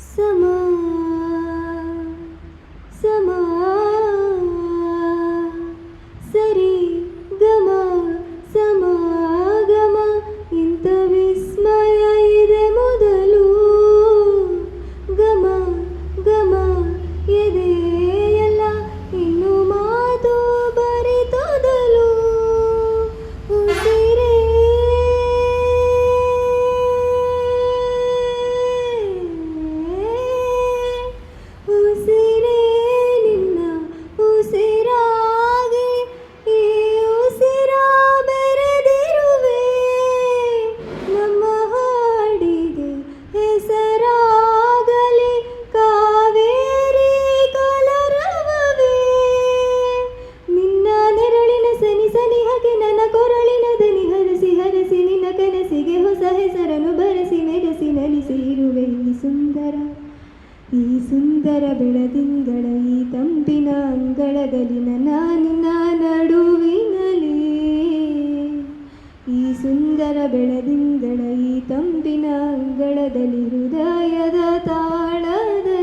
ಸಮಾ ಸಮಾ ಸರಿ ಗಮ ಸಮಾಗಮ ಇಂಥ ವಿಸ್ಮಯ ಇದೆ ಮೊದಲು ಗಮ ಗಮ ಎದೆಯಲ್ಲ ಇನ್ನು ಮಾತು ಬರಿತೊದಲು ಉಸಿರೇ ಉಸಿರೇ ನಿನ್ನ ಉಸಿರಾಗಿ ಈ ಉಸಿರ ಬೆರೆದಿರುವೆ ನಮ್ಮ ಹಾಡಿಗೆ ಹೆಸರಾಗಲಿ ಕಾವೇರಿ ಕಲರವವೇ ನಿನ್ನ ನೆರಳಿನ ಸನಿ ಸನಿಹಗೆ ನನ್ನ ಕೊರಳಿನ ದನಿ ಹರಸಿ ಹರಸಿ ನಿನ್ನ ಕನಸಿಗೆ ಹೊಸ ಹೆಸರನ್ನು ಬರೆಸಿ ಮೆರೆಸಿ ನಲಿಸಿ ಇರುವೆ ಈ ಸುಂದರ ಬೆಳದಿಂಗಳ ಈ ತಂಪಿನ ಅಂಗಳದಲ್ಲಿ ನಿನ್ನ ನಡುವಿನಲಿ ಈ ಸುಂದರ ಬೆಳದಿಂಗಳ ಈ ತಂಪಿನ ಅಂಗಳದಲ್ಲಿ ಹೃದಯದ ತಾಳದಲ್ಲಿ